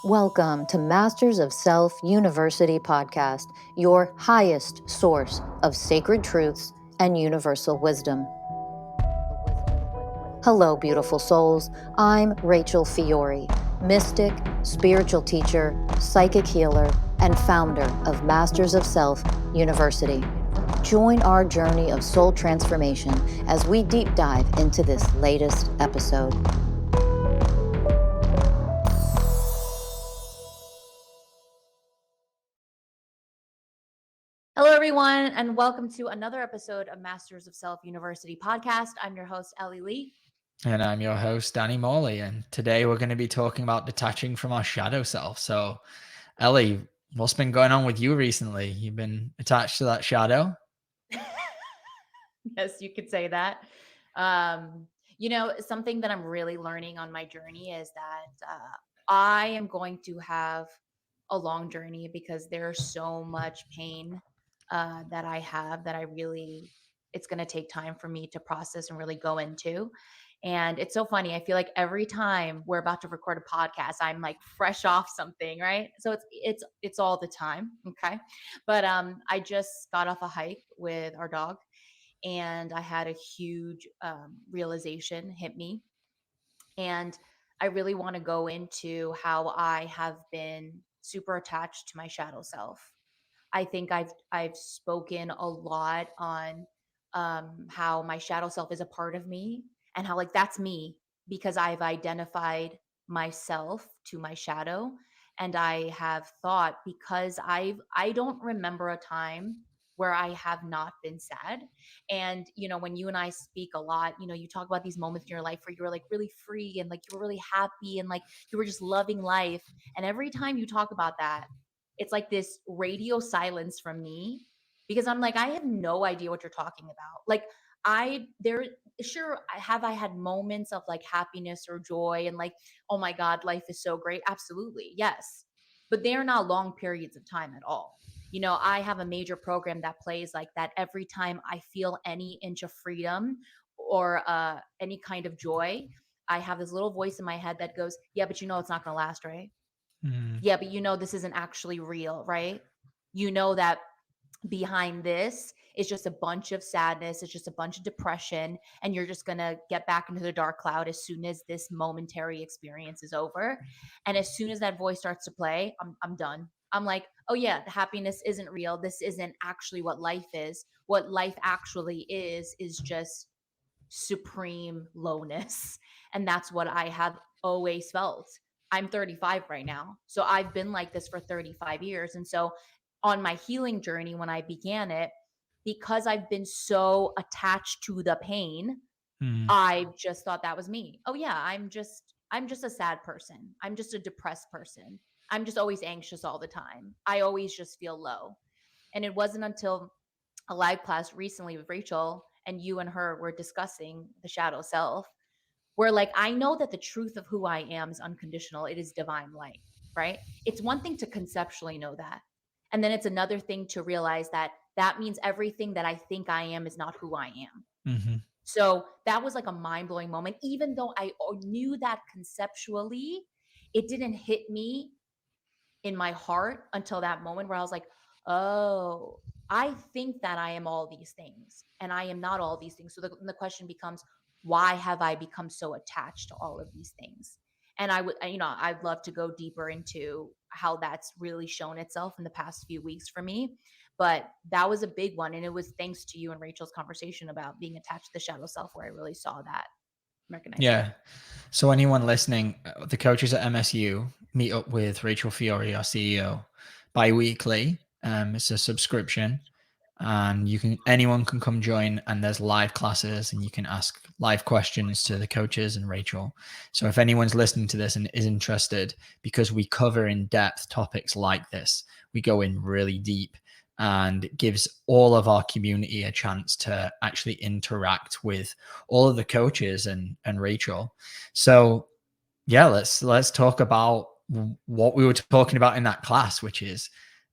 Welcome to Masters of Self University podcast, your highest source of sacred truths and universal wisdom. Hello, beautiful souls. I'm Rachel Fiori, mystic, spiritual teacher, psychic healer, and founder of Masters of Self University. Join our journey of soul transformation as we deep dive into this latest episode. Hello, everyone, and welcome to another episode of Masters of Self University podcast. I'm your host, Ellie Lee. And I'm your host, Danny Morley. And today we're going to be talking about detaching from our shadow self. So, Ellie, what's been going on with you recently? You've been attached to that shadow? Yes, you could say that. Something that I'm really learning on my journey is that I am going to have a long journey because there's so much pain that I have that it's going to take time for me to process and really go into. And it's so funny. I feel like every time we're about to record a podcast, I'm like fresh off something, right? So it's all the time, okay? But I just got off a hike with our dog, and I had a huge realization hit me. And I really want to go into how I have been super attached to my shadow self. I think I've spoken a lot on how my shadow self is a part of me, and how like that's me because I've identified myself to my shadow. And I have thought, because I don't remember a time where I have not been sad. And when you and I speak a lot, you talk about these moments in your life where you were like really free and like you were really happy and like you were just loving life. And every time you talk about that, it's like this radio silence from me, because I'm like, I have no idea what you're talking about. Like, I had moments of like happiness or joy and like, oh my God, life is so great. Absolutely. Yes. But they're not long periods of time at all. I have a major program that plays like that every time I feel any inch of freedom or any kind of joy. I have this little voice in my head that goes, yeah, but it's not going to last, right? Yeah, but this isn't actually real, right? That behind this is just a bunch of sadness, it's just a bunch of depression, and you're just going to get back into the dark cloud as soon as this momentary experience is over. And as soon as that voice starts to play, I'm done. I'm like, oh yeah, the happiness isn't real. This isn't actually what life is. What life actually is just supreme lowness. And that's what I have always felt. I'm 35 right now. So I've been like this for 35 years. And so on my healing journey, when I began it, because I've been so attached to the pain, I just thought that was me. Oh yeah, I'm just a sad person. I'm just a depressed person. I'm just always anxious all the time. I always just feel low. And it wasn't until a live class recently with Rachel and you and her were discussing the shadow self, where like I know that the truth of who I am is unconditional. It is divine light, right? It's one thing to conceptually know that. And then it's another thing to realize that that means everything that I think I am is not who I am. Mm-hmm. So that was like a mind-blowing moment. Even though I knew that conceptually, it didn't hit me in my heart until that moment where I was like, oh, I think that I am all these things and I am not all these things. So the question becomes, why have I become so attached to all of these things? And I'd love to go deeper into how that's really shown itself in the past few weeks for me. But that was a big one. And it was thanks to you and Rachel's conversation about being attached to the shadow self where I really saw that, recognized Yeah. that. So anyone listening, the coaches at MSU meet up with Rachel Fiori, our CEO, bi-weekly. It's a subscription, and anyone can come join, and there's live classes, and you can ask live questions to the coaches and Rachel. So if anyone's listening to this and is interested, because we cover in depth topics like this, we go in really deep, and it gives all of our community a chance to actually interact with all of the coaches and Rachel. So yeah, let's talk about what we were talking about in that class, which is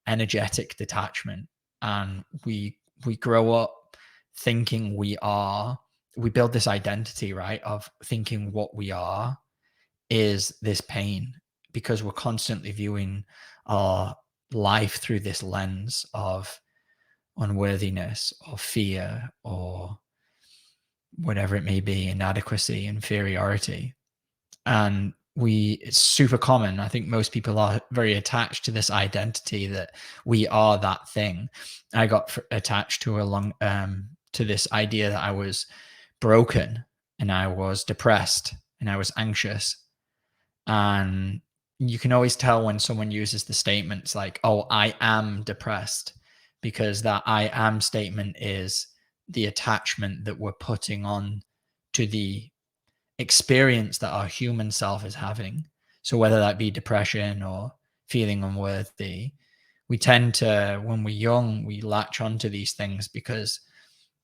energetic detachment. And we grow up thinking we build this identity, right, of thinking what we are is this pain, because we're constantly viewing our life through this lens of unworthiness or fear or whatever it may be, inadequacy, inferiority. And it's super common. I think most people are very attached to this identity that we are that thing. I got attached to to this idea that I was broken and I was depressed and I was anxious. And you can always tell when someone uses the statements like, oh, I am depressed, because that I am statement is the attachment that we're putting on to the experience that our human self is having. So whether that be depression or feeling unworthy, we tend to, when we're young, we latch onto these things because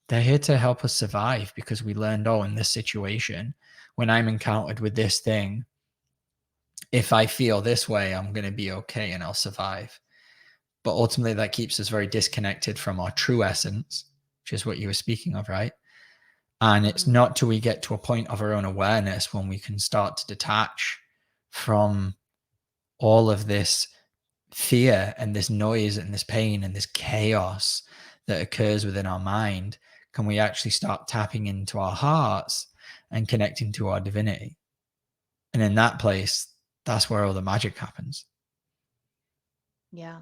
they're here to help us survive, because we learned, oh, in this situation, when I'm encountered with this thing, if I feel this way, I'm going to be okay and I'll survive. But ultimately, that keeps us very disconnected from our true essence, which is what you were speaking of, right? And it's Mhm. not till we get to a point of our own awareness when we can start to detach from all of this fear and this noise and this pain and this chaos that occurs within our mind, can we actually start tapping into our hearts and connecting to our divinity. And in that place, that's where all the magic happens. Yeah.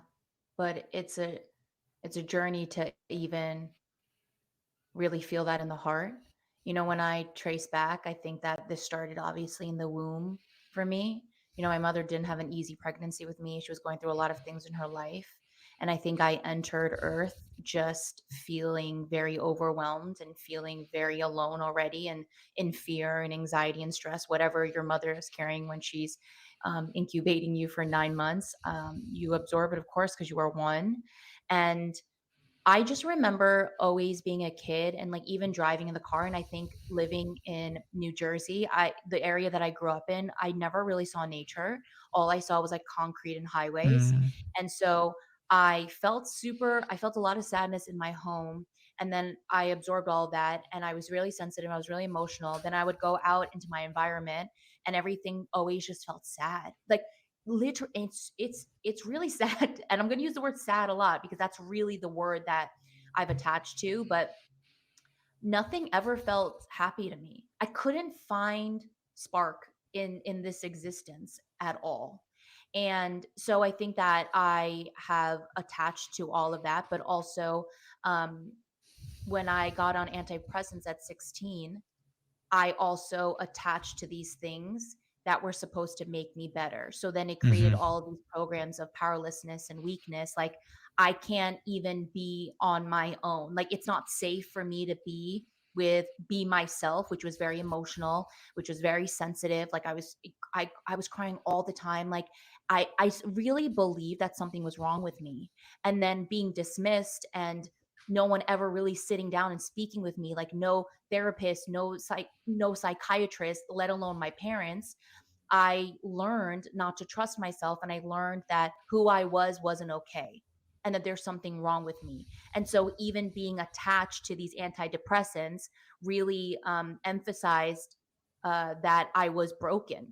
But it's a journey to even really feel that in the heart. When I trace back, I think that this started obviously in the womb for me. My mother didn't have an easy pregnancy with me. She was going through a lot of things in her life. And I think I entered Earth just feeling very overwhelmed and feeling very alone already, and in fear and anxiety and stress, whatever your mother is carrying when she's incubating you for 9 months. You absorb it, of course, because you are one. And I just remember always being a kid and like even driving in the car, and I think living in New Jersey, the area that I grew up in, I never really saw nature. All I saw was like concrete and highways. Mm, And so I felt a lot of sadness in my home, and then I absorbed all that, and I was really sensitive, I was really emotional. Then I would go out into my environment and everything always just felt sad. Like literally, it's really sad, and I'm going to use the word sad a lot because that's really the word that I've attached to. But nothing ever felt happy to me. I couldn't find spark in this existence at all. And so I think that I have attached to all of that. But also, um, when I got on antidepressants at 16, I also attached to these things that were supposed to make me better. So then it created hmm all of these programs of powerlessness and weakness. Like I can't even be on my own. Like it's not safe for me to be myself, which was very emotional, which was very sensitive. Like I was crying all the time. Like really believed that something was wrong with me. And then being dismissed, and no one ever really sitting down and speaking with me, like no therapist, no psychiatrist, let alone my parents. I learned not to trust myself, and I learned that who I was wasn't okay, and that there's something wrong with me. And so even being attached to these antidepressants really emphasized that I was broken,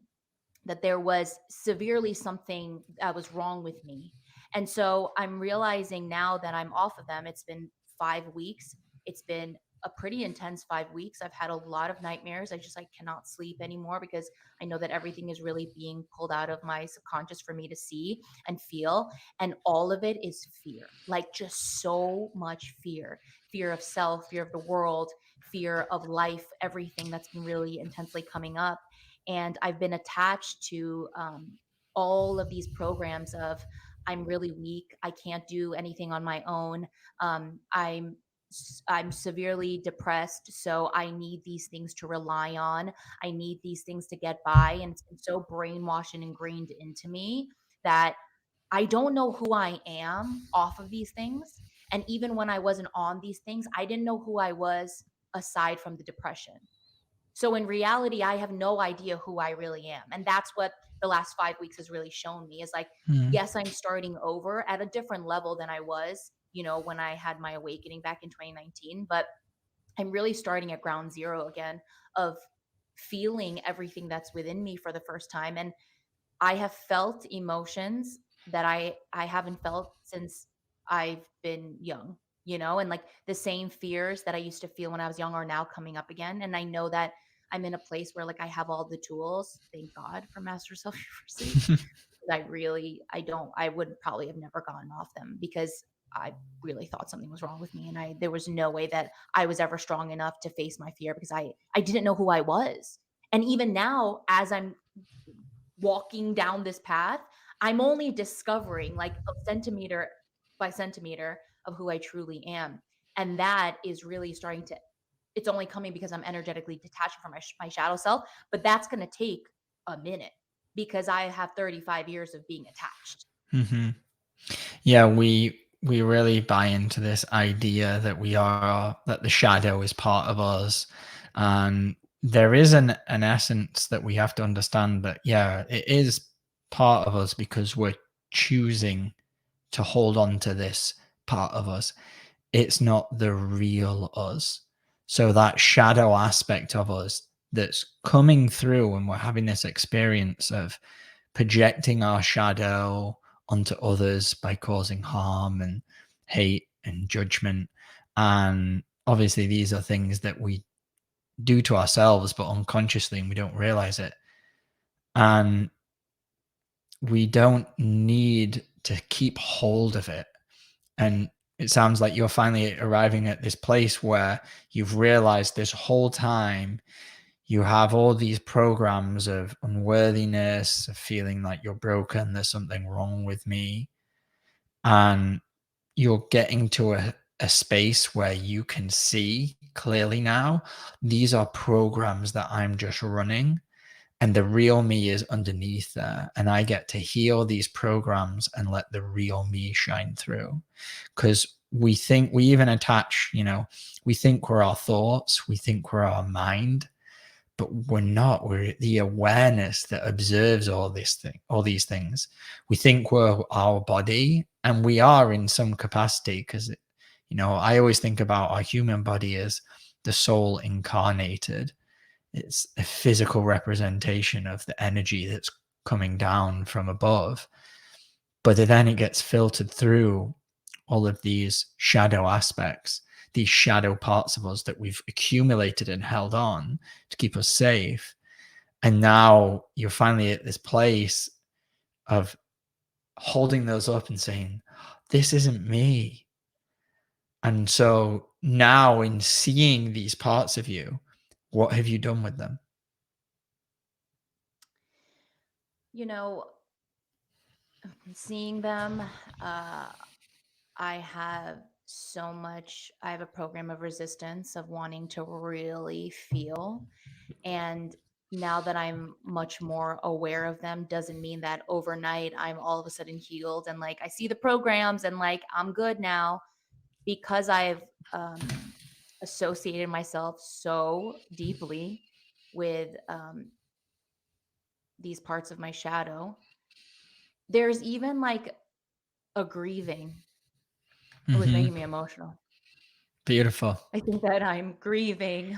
that there was severely something that was wrong with me. And so I'm realizing now that I'm off of them. It's been 5 weeks. It's been a pretty intense 5 weeks. I've had a lot of nightmares. I just like cannot sleep anymore because I know that everything is really being pulled out of my subconscious for me to see and feel. And all of it is fear, like just so much fear, fear of self, fear of the world, fear of life, everything that's been really intensely coming up. And I've been attached to all of these programs of I'm really weak, I can't do anything on my own, um, i'm I'm severely depressed, so I need these things to rely on, I need these things to get by. And it's been so brainwashed and ingrained into me that I don't know who I am off of these things. And even when I wasn't on these things, I didn't know who I was aside from the depression. So in reality, I have no idea who I really am. And that's what the last 5 weeks has really shown me is like, yes, I'm starting over at a different level than I was, when I had my awakening back in 2019. But I'm really starting at ground zero again of feeling everything that's within me for the first time. And I have felt emotions that I haven't felt since I've been young, and like the same fears that I used to feel when I was young are now coming up again. And I know that I'm in a place where like I have all the tools, thank God for Master Self University. I would probably have never gotten off them because I really thought something was wrong with me. And there was no way that I was ever strong enough to face my fear because I didn't know who I was. And even now, as I'm walking down this path, I'm only discovering like a centimeter by centimeter of who I truly am. And that is really starting to, it's only coming because I'm energetically detaching from my shadow self, but that's going to take a minute because I have 35 years of being attached. Hmm. Yeah, we really buy into this idea that that the shadow is part of us, and there is an essence that we have to understand that yeah, it is part of us because we're choosing to hold on to this part of us. It's not the real us. So that shadow aspect of us that's coming through when we're having this experience of projecting our shadow onto others by causing harm and hate and judgment. And obviously, these are things that we do to ourselves, but unconsciously, and we don't realize it. And we don't need to keep hold of it. And it sounds like you're finally arriving at this place where you've realized this whole time you have all these programs of unworthiness, of feeling like you're broken, there's something wrong with me. And you're getting to a space where you can see clearly now these are programs that I'm just running. And the real me is underneath there. And I get to heal these programs and let the real me shine through. Because we think we even attach, we think we're our thoughts, we think we're our mind, but we're not. We're the awareness that observes all these things. We think we're our body, and we are in some capacity because, I always think about our human body as the soul incarnated. It's a physical representation of the energy that's coming down from above. But then it gets filtered through all of these shadow aspects, these shadow parts of us that we've accumulated and held on to keep us safe. And now you're finally at this place of holding those up and saying, this isn't me. And so now, in seeing these parts of you, what have you done with them? You know, seeing them, I have I have a program of resistance of wanting to really feel. And now that I'm much more aware of them, doesn't mean that overnight I'm all of a sudden healed and like I see the programs and like I'm good now because I've um, associated myself so deeply with these parts of my shadow. There's even like a grieving. It was Hmm. making me emotional. Beautiful. I think that I'm grieving,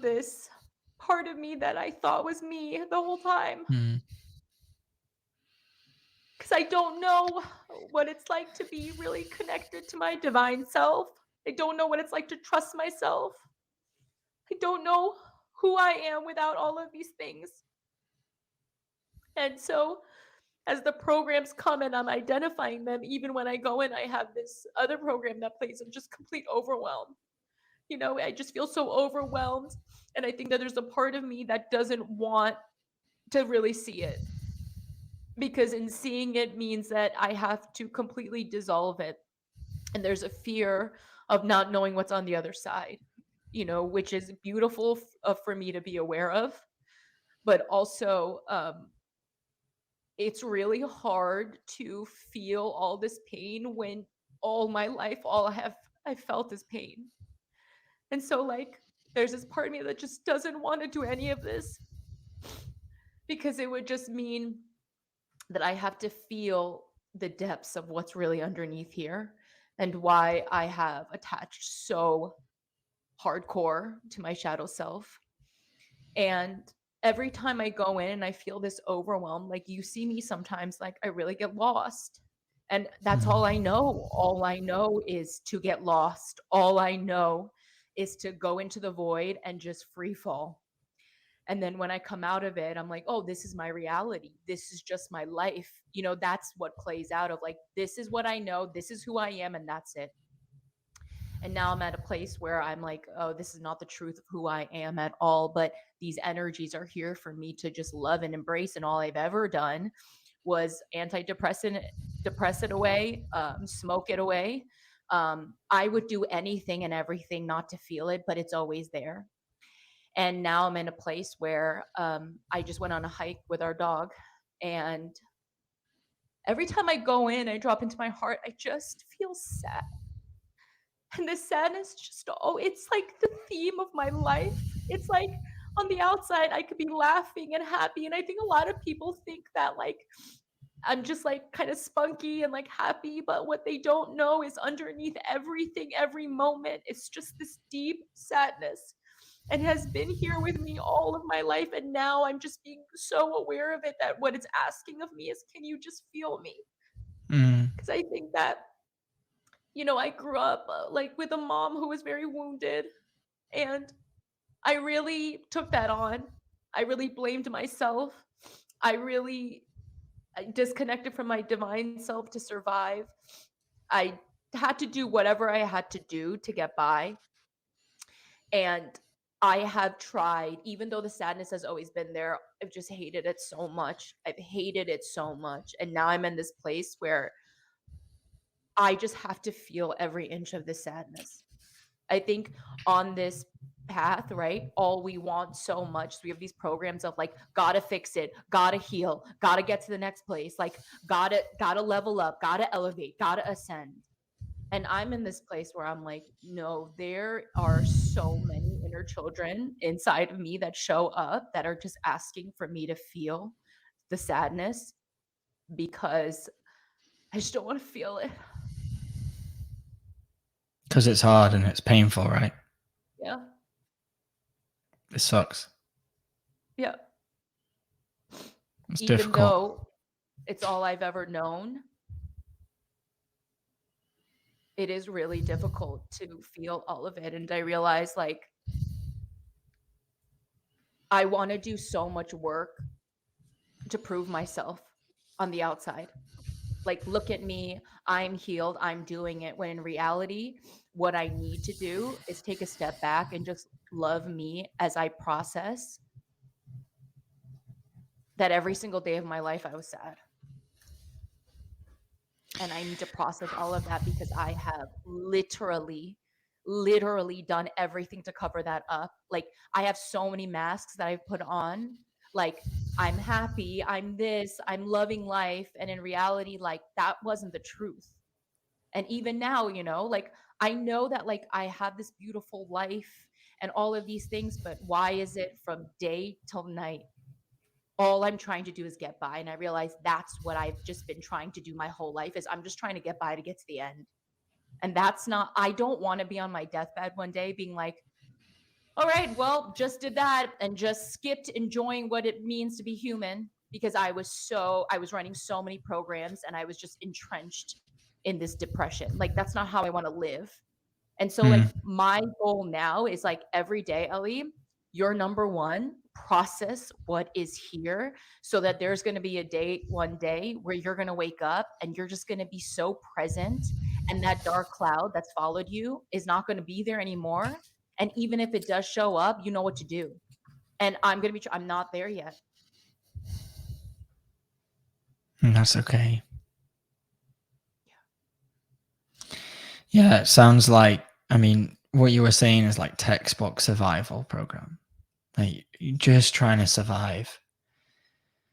this part of me that I thought was me the whole time. Mm. Because I don't know what it's like to be really connected to my divine self. I don't know what it's like to trust myself. I don't know who I am without all of these things. And so, as the programs come and I'm identifying them, even when I go in, I have this other program that plays of just complete overwhelm. I just feel so overwhelmed. And I think that there's a part of me that doesn't want to really see it because in seeing it means that I have to completely dissolve it. And there's a fear of not knowing what's on the other side, which is beautiful for me to be aware of. But also, it's really hard to feel all this pain when all my life, all I felt is pain. And so, like, there's this part of me that just doesn't want to do any of this because it would just mean that I have to feel the depths of what's really underneath here and why I have attached so hardcore to my shadow self. And every time I go in and I feel this overwhelm, like you see me sometimes, like I really get lost. And that's all I know. All I know is to get lost. All I know is to go into the void and just free fall. And then when I come out of it, I'm like, oh, this is my reality. This is just my life. You know, that's what plays out of like, this is what I know. This is who I am. And that's it. And now I'm at a place where I'm like, oh, this is not the truth of who I am at all. But these energies are here for me to just love and embrace. And all I've ever done was antidepressant, depress it away, smoke it away. I would do anything and everything not to feel it, but it's always there. And now I'm in a place where I just went on a hike with our dog. And every time I go in, I drop into my heart, I just feel sad. And the sadness just, oh, it's like the theme of my life. It's like on the outside, I could be laughing and happy. And I think a lot of people think that like I'm just like kind of spunky and like happy, but what they don't know is underneath everything, every moment, it's just this deep sadness and has been here with me all of my life. And now I'm just being so aware of it that what it's asking of me is, can you just feel me? Because I think that, you know, I grew up like with a mom who was very wounded, and I really took that on. I really blamed myself. I really disconnected from my divine self to survive. I had to do whatever I had to do to get by. And I have tried, even though the sadness has always been there, I've just hated it so much. I've hated it so much. And now I'm in this place where I just have to feel every inch of the sadness. I think on this path, right? All we want so much. So we have these programs of like, gotta fix it, gotta heal, gotta get to the next place, like gotta level up, gotta elevate, gotta ascend. And I'm in this place where I'm like, no, there are so many inner children inside of me that show up that are just asking for me to feel the sadness because I just don't want to feel it. Because it's hard and it's painful, right? Yeah. It sucks. Yeah. It's Even difficult. though it's all I've ever known, it is really difficult to feel all of it. And I realize like I want to do so much work to prove myself on the outside. Like, look at me, I'm healed, I'm doing it. When in reality, what I need to do is take a step back and just love me as I process that every single day of my life I was sad. And I need to process all of that because I have literally done everything to cover that up. Like, I have so many masks that I've put on. Like, I'm happy, I'm this, I'm loving life. And in reality, like, that wasn't the truth. And even now, you know, like, I know that, like, I have this beautiful life and all of these things, but why is it from day till night? All I'm trying to do is get by. And I realize that's what I've just been trying to do my whole life is I'm just trying to get by to get to the end. And that's not, I don't want to be on my deathbed one day being like, all right, well, just did that and just skipped enjoying what it means to be human because I was running so many programs and I was just entrenched in this depression. Like, that's not how I want to live. And so, like, my goal now is like every day, Ellie, you're number one, process what is here so that there's going to be a day, one day where you're going to wake up and you're just going to be so present. And that dark cloud that's followed you is not going to be there anymore. And even if it does show up, you know what to do. And I'm going to be, I'm not there yet. That's okay. Yeah, it sounds like, I mean, what you were saying is like textbook survival program. Like, you're just trying to survive.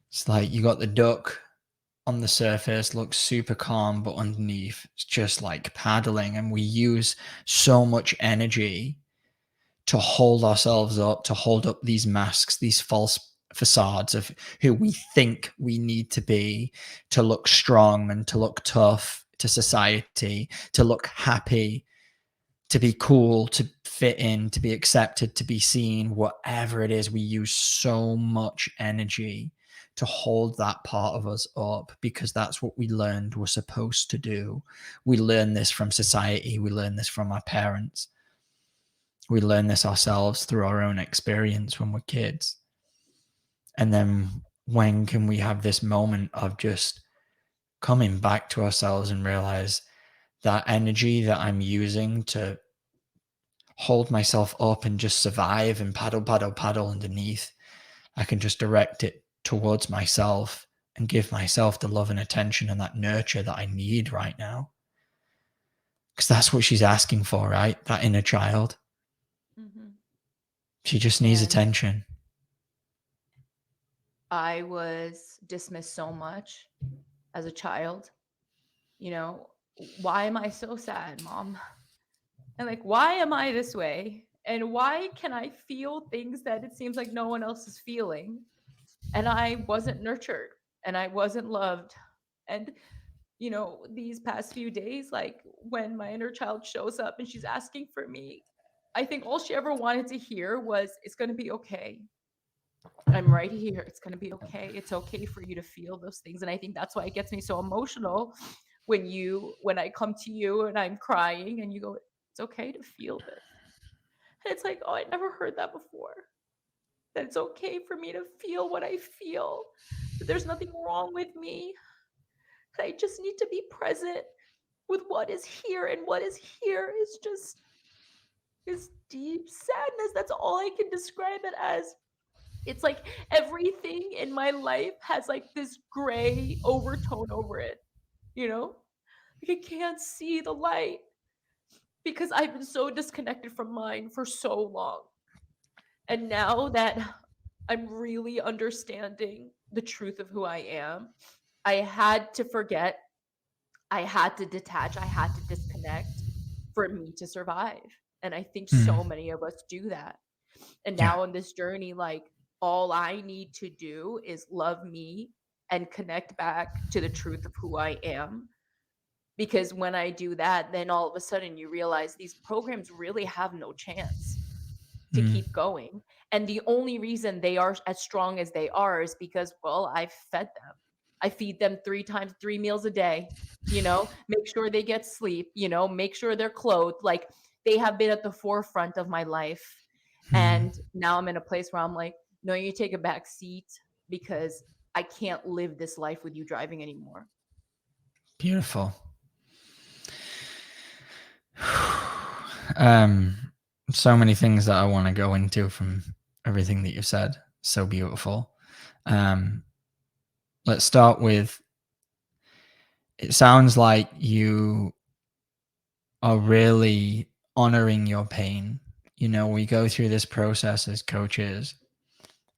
It's like you got the duck on the surface, looks super calm, but underneath it's just like paddling. And we use so much energy to hold ourselves up, to hold up these masks, these false facades of who we think we need to be to look strong and to look tough to society, to look happy, to be cool, to fit in, to be accepted, to be seen, whatever it is. We use so much energy to hold that part of us up because that's what we learned we're supposed to do. We learn this from society, we learn this from our parents, we learn this ourselves through our own experience when we're kids. And then when can we have this moment of just coming back to ourselves and realize that energy that I'm using to hold myself up and just survive and paddle, paddle, paddle underneath, I can just direct it towards myself and give myself the love and attention and that nurture that I need right now. Because that's what she's asking for, right? That inner child. Mhm. She just needs And attention. I was dismissed so much as a child. You know, why am I so sad, mom? And like, why am I this way? And why can I feel things that it seems like no one else is feeling? And I wasn't nurtured and I wasn't loved. And, these past few days, like when my inner child shows up and she's asking for me, I think all she ever wanted to hear was, it's going to be okay. I'm right here. It's going to be okay. It's okay for you to feel those things. And I think that's why it gets me so emotional when I come to you and I'm crying and you go, it's okay to feel this. And it's like, oh, I never heard that before. That it's okay for me to feel what I feel. That there's nothing wrong with me. That I just need to be present with what is here. And what is here is just this deep sadness. That's all I can describe it as. It's like everything in my life has like this gray overtone over it, you know? Like I can't see the light because I've been so disconnected from mine for so long. And now that I'm really understanding the truth of who I am, I had to forget, I had to detach, I had to disconnect for me to survive. And I think so Mm, many of us do that. And yeah. now in this journey, like all I need to do is love me and connect back to the truth of who I am. Because when I do that, then all of a sudden you realize these programs really have no chance to Mm, keep going. And the only reason they are as strong as they are is because, well, I've fed them. I feed them 3 times, 3 meals a day, make sure they get sleep, make sure they're clothed. Like they have been at the forefront of my life. mm. And now I'm in a place where I'm like, no, you take a back seat because I can't live this life with you driving anymore. Beautiful. um, so many things that I want to go into from everything that you've said. So beautiful. Um, let's start with, it sounds like you are really honoring your pain. We go through this process as coaches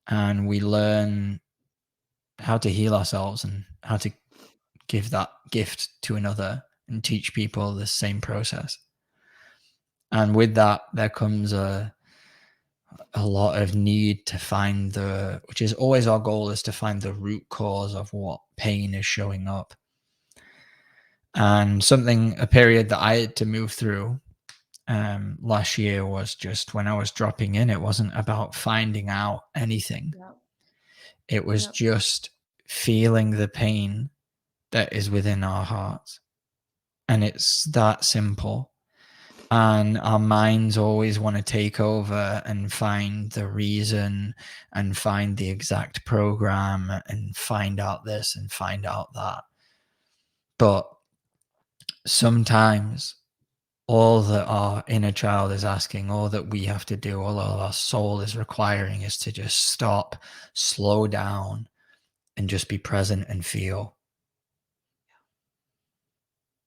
and we learn how to heal ourselves and how to give that gift to another and teach people the same process. And with that, there comes a lot of need to find which is always our goal, is to find the root cause of what pain is showing up. And a period that I had to move through last year was just when I was dropping in, it wasn't about finding out anything. Yep. It was Yep. just feeling the pain that is within our hearts. And it's that simple. And our minds always want to take over and find the reason and find the exact program and find out this and find out that. But sometimes all that our inner child is asking, all that we have to do, all our soul is requiring is to just stop, slow down, and just be present and feel.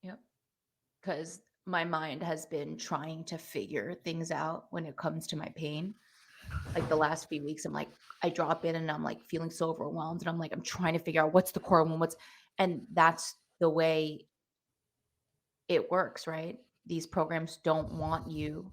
Yep. Because my mind has been trying to figure things out when it comes to my pain. Like the last few weeks, I'm like, I drop in and I'm like feeling so overwhelmed. And I'm like, I'm trying to figure out what's the core one, and that's the way it works, right? These programs don't want you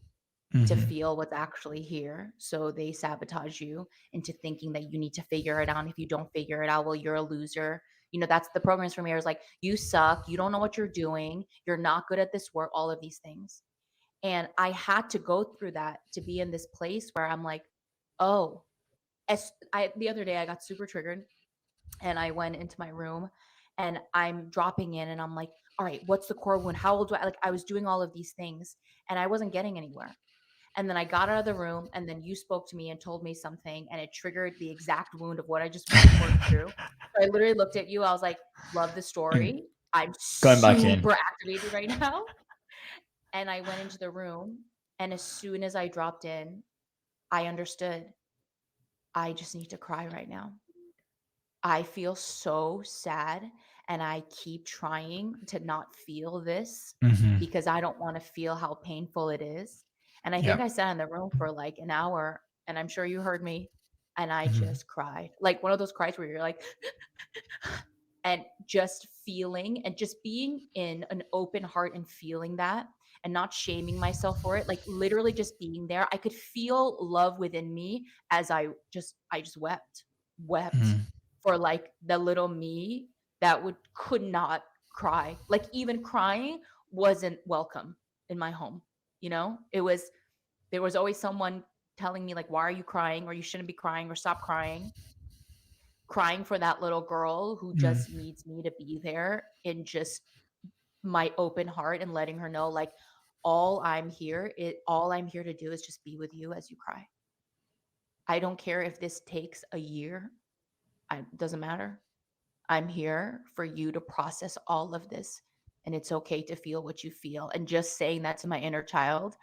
to Mm-hmm. feel what's actually here. So they sabotage you into thinking that you need to figure it out. And if you don't figure it out, well, you're a loser. That's the programs from here is like, you suck. You don't know what you're doing. You're not good at this work, all of these things. And I had to go through that to be in this place where I'm like, oh, the other day I got super triggered and I went into my room and I'm dropping in and I'm like, all right, what's the core wound? How old do I like? I was doing all of these things and I wasn't getting anywhere. And then I got out of the room and then you spoke to me and told me something and it triggered the exact wound of what I just worked through. So I literally looked at you. I was like, love the And story. I'm going back in. super activated right now. And I went into the room. And as soon as I dropped in, I understood I just need to cry right now. I feel so sad and I keep trying to not feel this Mm-hmm. because I don't want to feel how painful it is. And I think Yep. I sat in the room for like an hour and I'm sure you heard me and I Mm-hmm. just cried. Like one of those cries where you're like and just feeling and just being in an open heart and feeling that and not shaming myself for it, like literally just being there. I could feel love within me as I just wept Mm-hmm. for like the little me that could not cry. Like even crying wasn't welcome in my home. There was always someone telling me like, why are you crying, or you shouldn't be crying, or stop crying for that little girl who just needs me to be there in just my open heart and letting her know like all I'm here to do is just be with you as you cry. I don't care if this takes a year. It doesn't matter. I'm here for you to process all of this and it's okay to feel what you feel. And just saying that to my inner child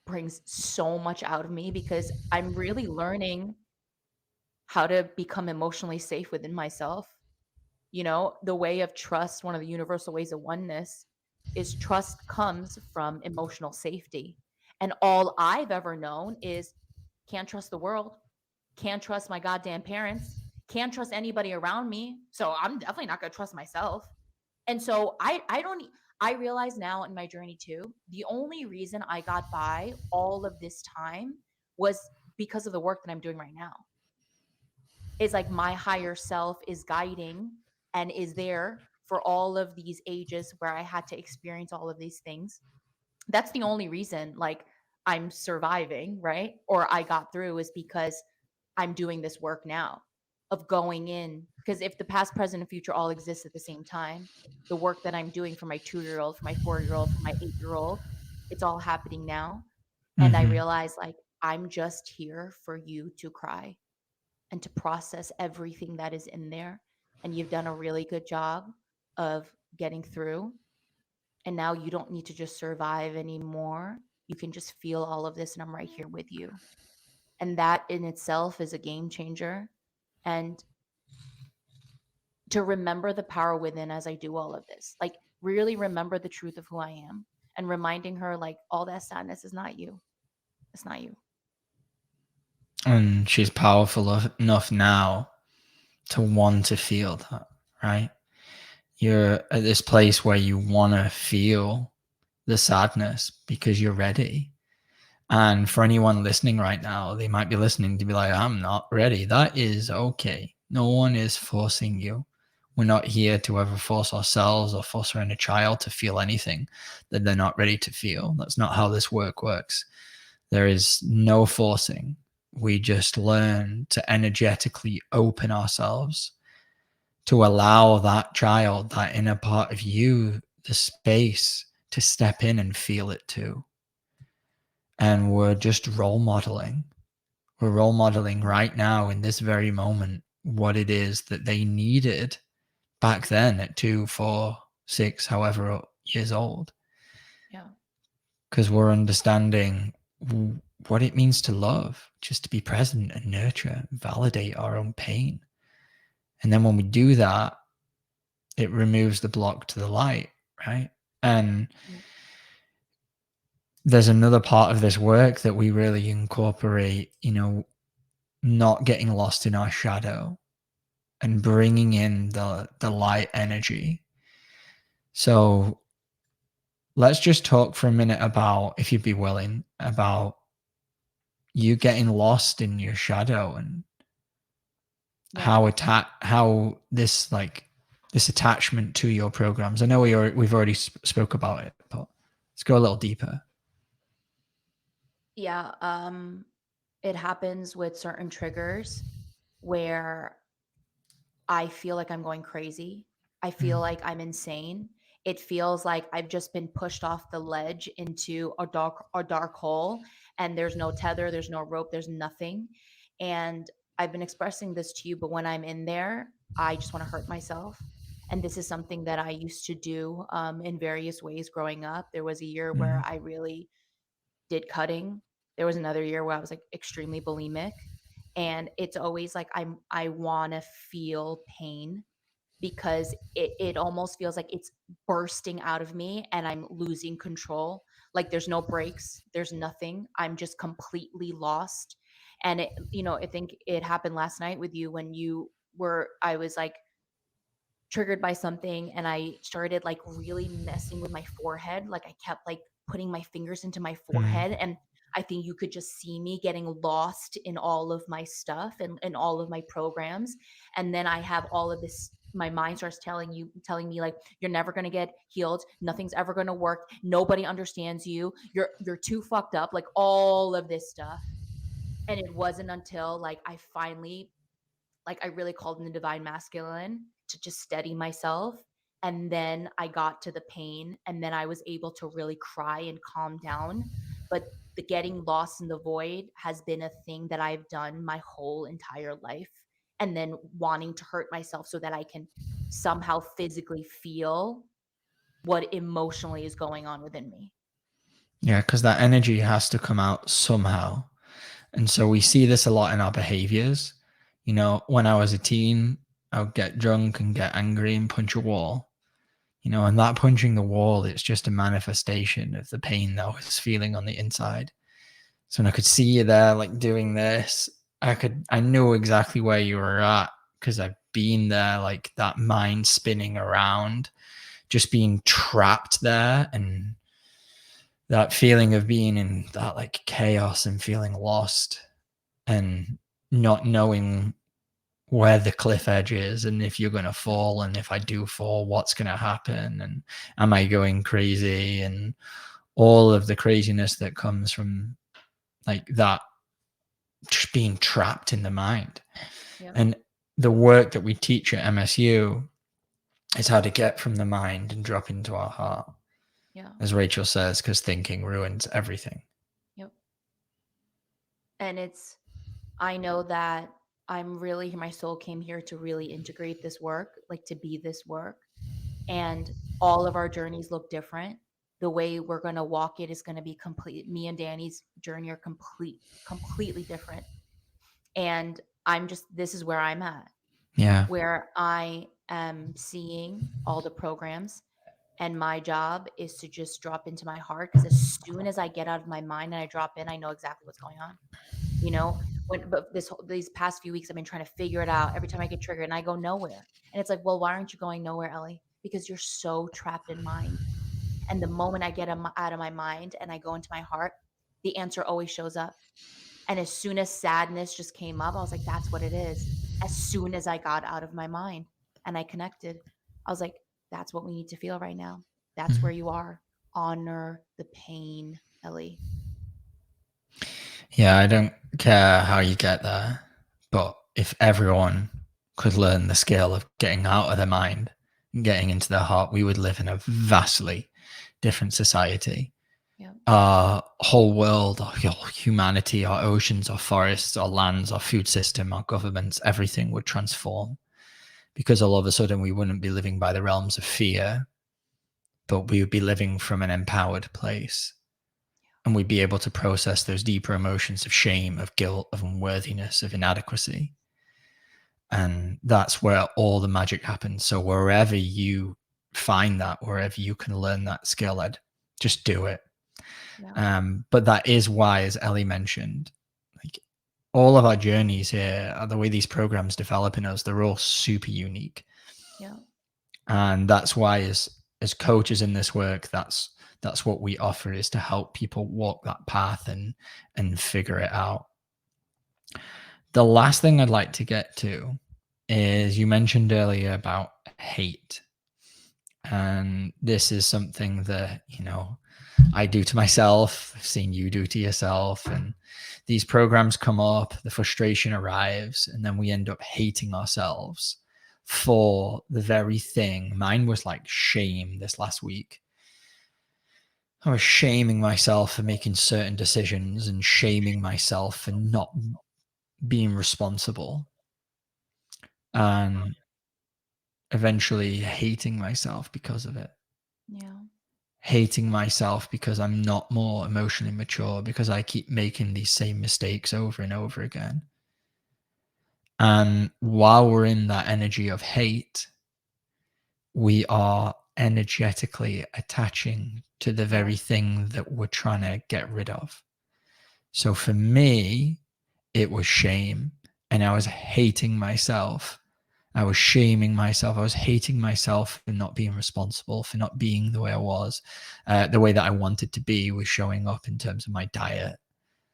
brings so much out of me because I'm really learning how to become emotionally safe within myself. The way of trust, one of the universal ways of oneness, is trust comes from emotional safety. And all I've ever known is can't trust the world, can't trust my goddamn parents, can't trust anybody around me. So I'm definitely not going to trust myself. And so I don't, I realize now in my journey too, the only reason I got by all of this time was because of the work that I'm doing right now. Is like my higher self is guiding and is there for all of these ages where I had to experience all of these things. That's the only reason like I'm surviving, right? Or I got through is because I'm doing this work now of going in. Because if the past, present, and future all exist at the same time, the work that I'm doing for my 2 year old, for my 4 year old, for my 8 year old, it's all happening now. And I Mm-hmm. realize like I'm just here for you to cry and to process everything that is in there. And you've done a really good job of getting through. And now you don't need to just survive anymore. You can just feel all of this, and I'm right here with you. And that in itself is a game changer. And to remember the power within as I do all of this, like really remember the truth of who I am and reminding her, like, all that sadness is not you. It's not you. And she's powerful enough now to want to feel that, right? You're at this place where you want to feel the sadness because you're ready. And for anyone listening right now, they might be listening to be like, I'm not ready. That is okay. No one is forcing you. We're not here to ever force ourselves or force our inner child to feel anything that they're not ready to feel. That's not how this work works. There is no forcing. We just learn to energetically open ourselves to allow that child, that inner part of you, the space to step in and feel it too. And we're just role modeling. We're role modeling right now in this very moment what it is that they needed back then at 2, 4, 6, however years old. Yeah. Because we're understanding what it means to love, just to be present and nurture, validate our own pain. And then when we do that, it removes the block to the light, right? And Yeah. there's another part of this work that we really incorporate, not getting lost in our shadow and bringing in the light energy. So let's just talk for a minute about, if you'd be willing, about you getting lost in your shadow and Yeah. how this attachment to your programs. I know we've already spoke about it, but let's go a little deeper. Yeah, it happens with certain triggers where I feel like I'm going crazy. I feel Mm, like I'm insane. It feels like I've just been pushed off the ledge into a dark hole, and there's no tether, there's no rope, there's nothing. And I've been expressing this to you, but when I'm in there, I just want to hurt myself. And this is something that I used to do in various ways growing up. There was a year where mm, I really did cutting. There was another year where I was like extremely bulimic. And it's always like I want to feel pain because it almost feels like it's bursting out of me and I'm losing control. Like there's no breaks, there's nothing. I'm just completely lost. And I think it happened last night with you when I was like triggered by something and I started like really messing with my forehead. Like I kept like putting my fingers into my mm. forehead, and I think you could just see me getting lost in all of my stuff and all of my programs. And then I have all of this, my mind starts telling me like you're never going to get healed, nothing's ever going to work, nobody understands you, you're too fucked up, like all of this stuff. And it wasn't until like I really called in the divine masculine to just steady myself. And then I got to the pain, and then I was able to really cry and calm down. But the getting lost in the void has been a thing that I've done my whole entire life. And then wanting to hurt myself so that I can somehow physically feel what emotionally is going on within me. Yeah, because that energy has to come out somehow. And so we see this a lot in our behaviors. You know, when I was a teen, I would get drunk and get angry and punch a wall. You know, and that punching the wall, it's just a manifestation of the pain that I was feeling on the inside. So when I could see you there, like doing this, I knew exactly where you were at because I've been there, like that mind spinning around, just being trapped there, and that feeling of being in that like chaos and feeling lost and not knowing where the cliff edge is and if you're going to Yeah. fall, and if I do fall, what's going to happen, and am I going crazy, and all of the craziness that comes from like that, just being trapped in the mind. Yeah. And the work that we teach at MSU is how to get from the mind and drop into our heart, Yeah. as Rachel says, because thinking ruins everything. Yep. And I know that my soul came here to really integrate this work, like to be this work. And all of our journeys look different. The way we're going to walk it is going to be complete. Me and Danny's journey are completely different. And this is where I'm at, Yeah. where I am seeing all the programs. And my job is to just drop into my heart because as soon as I get out of my mind and I drop in, I know exactly what's going on. You know, but these past few weeks I've been trying to figure it out every time I get triggered and I go nowhere. And it's like, well, why aren't you going nowhere, Ellie? Because you're so trapped in mind. And the moment I get out of my mind and I go into my heart, the answer always shows up. And as soon as sadness just came up, I was like, that's what it is. As soon as I got out of my mind and I connected, I was like, that's what we need to feel right now. That's Mhm. where you are. Honor the pain, Ellie. Yeah, I don't care how you get there, but if everyone could learn the skill of getting out of their mind and getting into their heart, we would live in a vastly different society. Yeah. Our whole world, our humanity, our oceans, our forests, our lands, our food system, our governments, everything would transform because all of a sudden we wouldn't be living by the realms of fear, but we would be living from an empowered place, and we'd be able to process those deeper emotions of shame, of guilt, of unworthiness, of inadequacy. And that's where all the magic happens. So wherever you find that, wherever you can learn that skill, Ed, just do it. Yeah. But that is why, as Ellie mentioned, like all of our journeys here, the way these programs develop in us, they're all super unique. Yeah. And that's why, as coaches in this work, that's what we offer, is to help people walk that path and figure it out. The last thing I'd like to get to is, you mentioned earlier about hate. And this is something that, I do to myself, I've seen you do to yourself. And these programs come up, the frustration arrives, and then we end up hating ourselves for the very thing. Mine was like shame this last week. I was shaming myself for making certain decisions and shaming myself for not being responsible, and eventually hating myself because of it. Yeah. Hating myself because I'm not more emotionally mature, because I keep making these same mistakes over and over again. And while we're in that energy of hate, we are energetically attaching to the very Yes. thing that we're trying to get rid of. So for me, it was shame, and I was hating myself. I was shaming myself. I was hating myself for not being responsible, for not being the way I was, the way that I wanted to be was showing up in terms of my diet.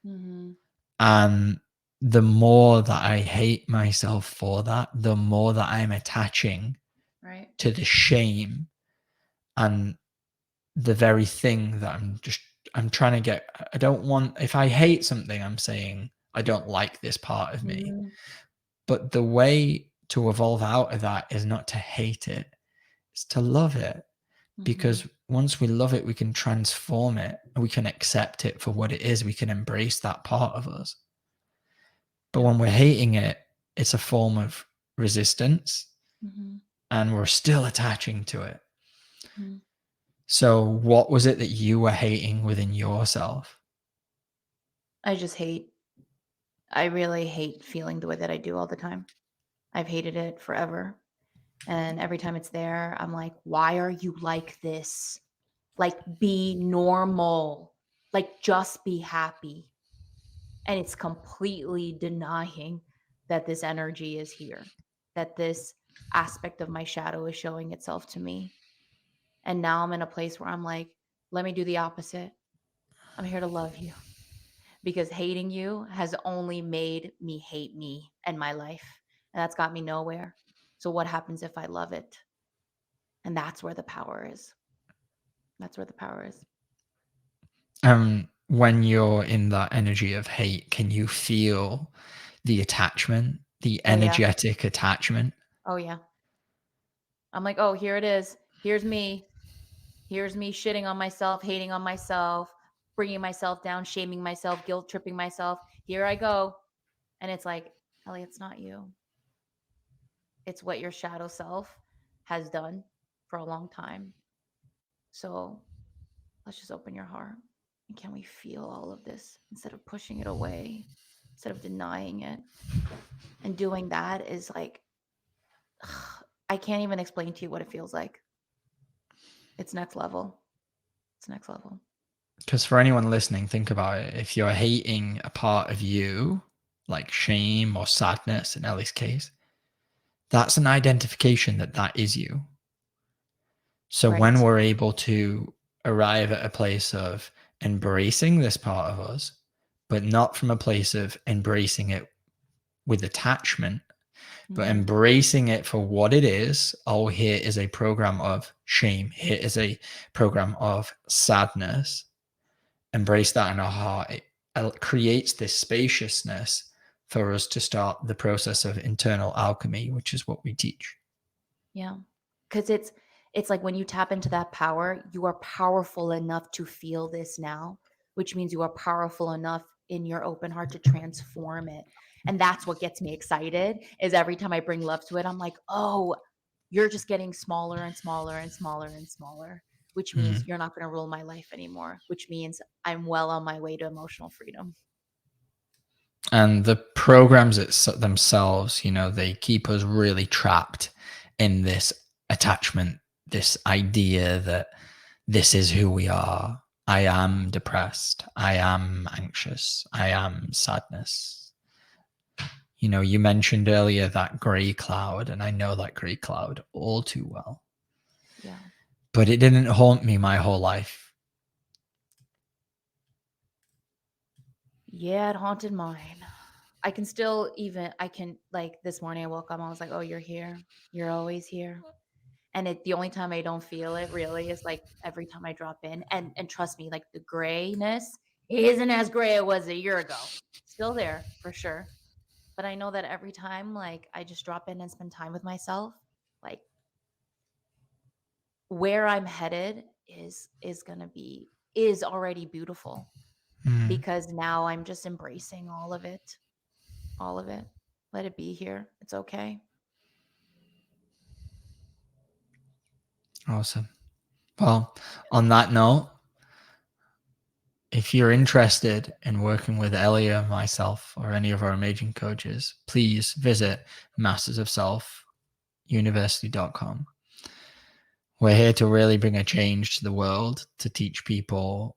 Mm-hmm. And the more that I hate myself for that, the more that I'm attaching Right. to the shame and the very thing that I'm trying to get. I don't want, if I hate something, I'm saying I don't like this part of me. Mm-hmm. But the way to evolve out of that is not to hate it, it's to love it. Mm-hmm. Because once we love it, we can transform it, we can accept it for what it is, we can embrace that part of us. But Yep. when we're hating it, it's a form of resistance, Mm-hmm. and we're still attaching to it. Mm-hmm. So what was it that you were hating within yourself? I just hate. I really hate feeling the way that I do all the time. I've hated it forever. And every time it's there, I'm like, why are you like this? Like, be normal. Like, just be happy. And it's completely denying that this energy is here, that this aspect of my shadow is showing itself to me. And now I'm in a place where I'm like, let me do the opposite. I'm here to love you because hating you has only made me hate me and my life. And that's got me nowhere. So, what happens if I love it? And that's where the power is. That's where the power is. When you're in that energy of hate, can you feel the attachment, the Oh, yeah. energetic attachment? Oh, yeah. I'm like, oh, here it is. Here's me. Here's me shitting on myself, hating on myself, bringing myself down, shaming myself, guilt tripping myself. Here I go. And it's like, Ellie, it's not you. It's what your shadow self has done for a long time. So let's just open your heart. And can we feel all of this instead of pushing it away, instead of denying it? And doing that is like, I can't even explain to you what it feels like. It's next level. It's next level. Because for anyone listening, think about it. If you're hating a part of you, like shame or sadness in Ellie's case, that's an identification that that is you. So when Right. we're able to arrive at a place of embracing this part of us, but not from a place of embracing it with attachment, but Mm-hmm. embracing it for what it is. Oh, here is a program of shame. Here is a program of sadness. Embrace that in our heart. It creates this spaciousness for us to start the process of internal alchemy, which is what we teach. Yeah. Cuz it's like when you tap into that power, you are powerful enough to feel this now, which means you are powerful enough in your open heart to transform it. And that's what gets me excited is every time I bring love to it, I'm like, "Oh, you're just getting smaller and smaller and smaller and smaller, which means Mm. you're not going to rule my life anymore, which means I'm well on my way to emotional freedom." And the programs themselves, they keep us really trapped in this attachment, this idea that this is who we are. I am depressed. I am anxious. I am sadness. You mentioned earlier that gray cloud, and I know that gray cloud all too well, Yeah. but it didn't haunt me my whole life. Yeah, it haunted mine. I can still even I can like this morning I woke up, I was like, "Oh, you're here. You're always here." And the only time I don't feel it really is like every time I drop in. And trust me, like the grayness isn't as gray it was a year ago. Still there for sure. But I know that every time like I just drop in and spend time with myself, like where I'm headed is gonna be is already beautiful Mm, because now I'm just embracing all of it. All of it. Let it be here. It's okay. awesome. Well, on that note, if you're interested in working with Ellie or myself or any of our amazing coaches, please visit mastersofselfuniversity.com. We're here to really bring a change to the world, to teach people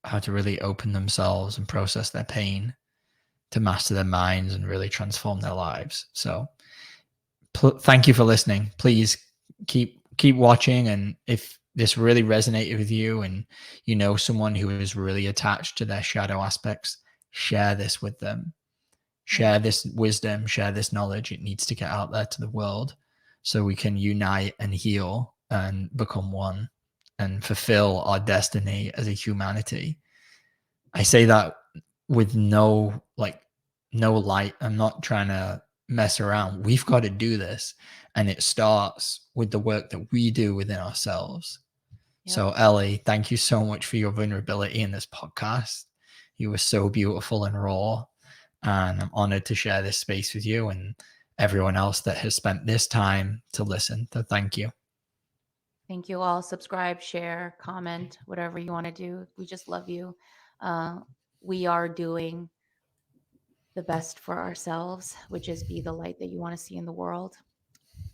how to really open themselves and process their pain, to master their minds and really transform their lives. So thank you for listening. Please keep watching, and if this really resonated with you and you know someone who is really attached to their shadow aspects, share this with them. Yeah. Share this wisdom, share this knowledge. It needs to get out there to the world so we can unite and heal and become one and fulfill our destiny as a humanity. I say that with no light. I'm not trying to mess around. We've got to do this. And it starts with the work that we do within ourselves. Yep. So, Ellie, thank you so much for your vulnerability in this podcast. You were so beautiful and raw. And I'm honored to share this space with you and everyone else that has spent this time to listen. So, thank you. Thank you all. Subscribe, share, comment, whatever you want to do. We just love you. Uh, we are doing the best for ourselves, which is be the light that you want to see in the world.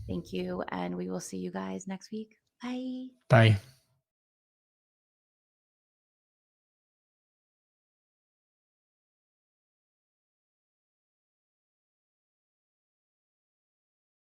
Thank you. And we will see you guys next week. Bye. Bye.